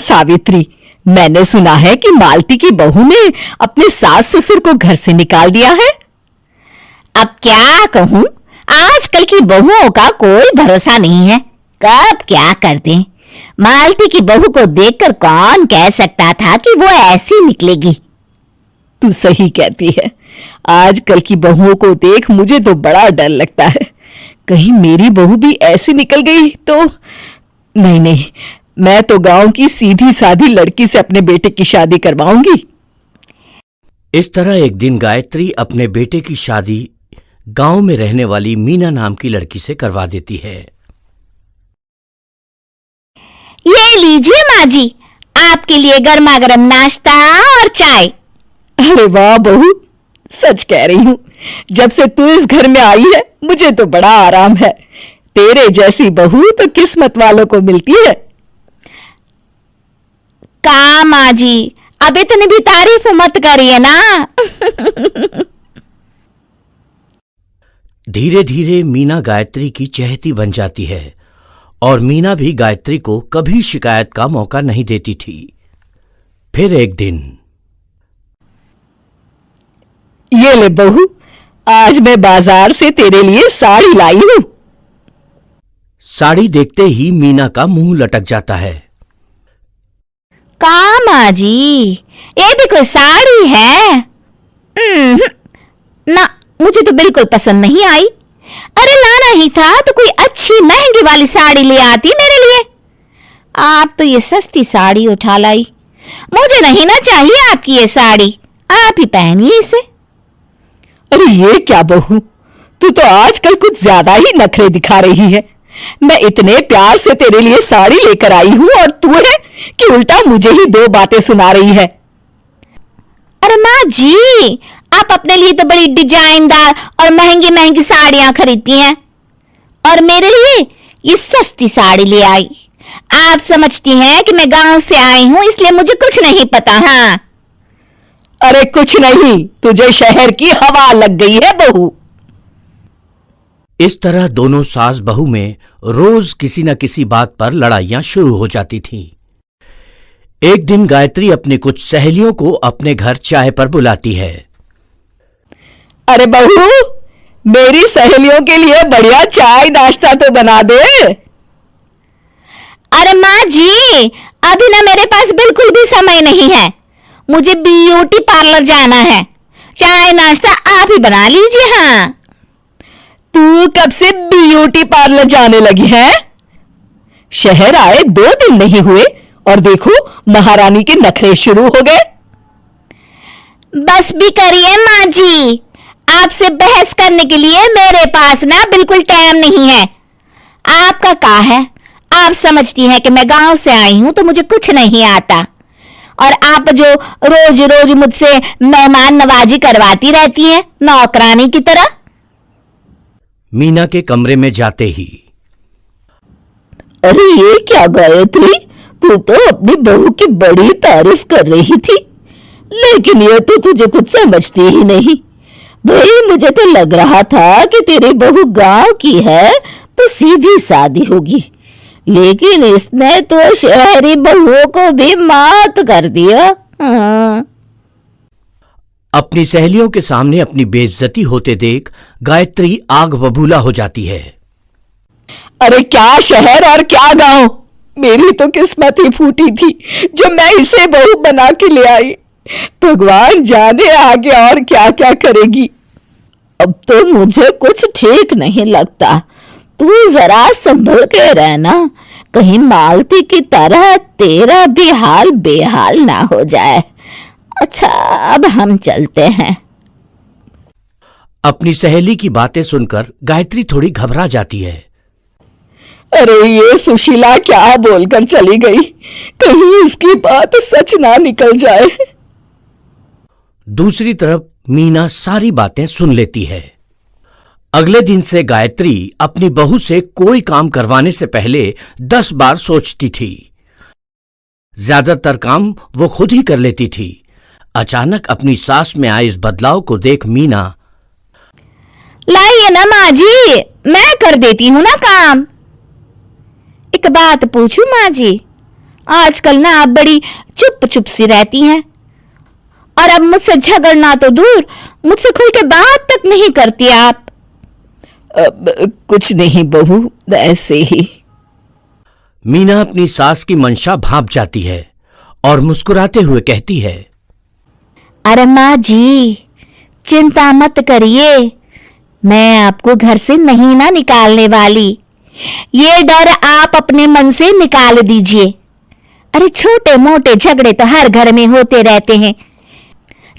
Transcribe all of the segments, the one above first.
सावित्री, मैंने सुना है कि मालती की बहू ने अपने सास ससुर को घर से निकाल दिया है। अब क्या कहूं, आजकल की बहुओं का कोई भरोसा नहीं है, कब क्या कर दें। मालती की बहू को देखकर कौन कह सकता था कि वो ऐसी निकलेगी। तू सही कहती है, आजकल की बहुओं को देख मुझे तो बड़ा डर लगता है। कहीं मेरी बहू भी ऐसी निकल गई तो। नहीं नहीं, मैं तो गांव की सीधी सादी लड़की से अपने बेटे की शादी करवाऊंगी। इस तरह एक दिन गायत्री अपने बेटे की शादी गांव में रहने वाली मीना नाम की लड़की से करवा देती है। ये लीजिए माँ जी, आपके लिए गर्मा गर्म नाश्ता और चाय। अरे वाह बहू, सच कह रही हूं, जब से तू इस घर में आई है मुझे तो बड़ा आराम है। तेरे जैसी बहू तो किस्मत वालों को मिलती है। का माँ जी, अब इतनी भी तारीफ मत करिए ना। धीरे धीरे मीना गायत्री की चहेती बन जाती है और मीना भी गायत्री को कभी शिकायत का मौका नहीं देती थी। फिर एक दिन, ये ले बहू, आज मैं बाजार से तेरे लिए साड़ी लाई हूं। साड़ी देखते ही मीना का मुंह लटक जाता है। का माँ जी, ये भी कोई साड़ी है? ना, मुझे तो बिल्कुल पसंद नहीं आई। अरे लाना ही था तो कोई अच्छी महंगी वाली साड़ी ले आती मेरे लिए। आप तो ये सस्ती साड़ी उठा लाई। मुझे नहीं ना चाहिए आपकी ये साड़ी, आप ही पहनिए इसे। अरे ये क्या बहू, तू तो आजकल कुछ ज्यादा ही नखरे दिखा रही है। मैं इतने प्यार से तेरे लिए साड़ी लेकर आई हूं और तू है कि उल्टा मुझे ही दो बातें सुना रही है। अरे माँ जी, आप अपने लिए तो बड़ी डिजाइनदार और महंगी महंगी साड़ियां खरीदती हैं और मेरे लिए ये सस्ती साड़ी ले आई। आप समझती हैं कि मैं गांव से आई हूं इसलिए मुझे कुछ नहीं पता। हाँ, अरे कुछ नहीं, तुझे शहर की हवा लग गई है बहू। इस तरह दोनों सास बहू में रोज किसी न किसी बात पर लड़ाइयां शुरू हो जाती थीं। एक दिन गायत्री अपनी कुछ सहेलियों को अपने घर चाय पर बुलाती है। अरे बहू, मेरी सहेलियों के लिए बढ़िया चाय नाश्ता तो बना दे। अरे माँ जी, अभी ना मेरे पास बिल्कुल भी समय नहीं है, मुझे ब्यूटी पार्लर जाना है। चाय नाश्ता आप ही बना लीजिए। हाँ, तू कब से ब्यूटी पार्लर जाने लगी है? शहर आए 2 दिन नहीं हुए और देखो महारानी के नखरे शुरू हो गए। बस भी करिए माँ जी, आपसे बहस करने के लिए मेरे पास ना बिल्कुल टाइम नहीं है। आपका क्या है, आप समझती हैं कि मैं गांव से आई हूं तो मुझे कुछ नहीं आता और आप जो रोज रोज मुझसे मेहमान नवाजी करवाती रहती हैं नौकरानी की तरह। मीना के कमरे में जाते ही, अरे ये क्या गायत्री, तू तो अपनी बहू की बड़ी तारीफ कर रही थी, लेकिन ये तो तुझे कुछ समझती ही नहीं। भाई मुझे तो लग रहा था कि तेरी बहू गांव की है तो सीधी सादी होगी, लेकिन इसने तो शहरी बहुओं को भी मात कर दिया। हाँ। अपनी सहेलियों के सामने अपनी बेइज्जती होते देख गायत्री आग बबूला हो जाती है। अरे क्या शहर और क्या गांव, मेरी तो किस्मत ही फूटी थी जो मैं इसे बहू बना के ले आई। भगवान जाने आगे और क्या क्या करेगी। अब तो मुझे कुछ ठीक नहीं लगता, तू जरा संभल के रहना, कहीं मालती की तरह तेरा भी हाल बेहाल ना हो जाए। अच्छा, अब हम चलते हैं। अपनी सहेली की बातें सुनकर गायत्री थोड़ी घबरा जाती है। अरे ये सुशीला क्या बोलकर चली गई, कहीं इसकी बात सच ना निकल जाए। दूसरी तरफ मीना सारी बातें सुन लेती है। अगले दिन से गायत्री अपनी बहू से कोई काम करवाने से पहले 10 बार सोचती थी। ज्यादातर काम वो खुद ही कर लेती थी। अचानक अपनी सास में आए इस बदलाव को देख मीना, लाइए ना माँ जी, मैं कर देती हूँ ना काम। एक बात पूछूं माँ जी, आजकल ना आप बड़ी चुप चुप सी रहती हैं, और अब मुझसे झगड़ना तो दूर, मुझसे खुल के बात तक नहीं करती आप। कुछ नहीं बहू, ऐसे ही। मीना अपनी सास की मंशा भांप जाती है और मुस्कुराते हुए कहती है, अरे माँ जी, चिंता मत करिए, मैं आपको घर से नहीं ना निकालने वाली। ये डर आप अपने मन से निकाल दीजिए। अरे छोटे मोटे झगड़े तो हर घर में होते रहते हैं,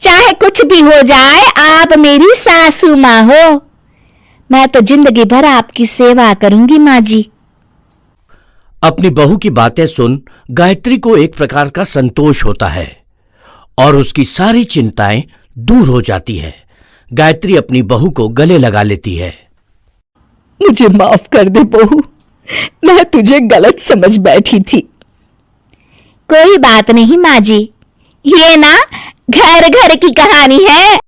चाहे कुछ भी हो जाए, आप मेरी सासू माँ हो। मैं तो जिंदगी भर आपकी सेवा करूंगी माँ जी। अपनी बहू की बातें सुन गायत्री को एक प्रकार का संतोष होता है और उसकी सारी चिंताएं दूर हो जाती है। गायत्री अपनी बहू को गले लगा लेती है। मुझे माफ कर दे बहू, मैं तुझे गलत समझ बैठी थी। कोई बात नहीं माँ जी, ये ना घर घर की कहानी है।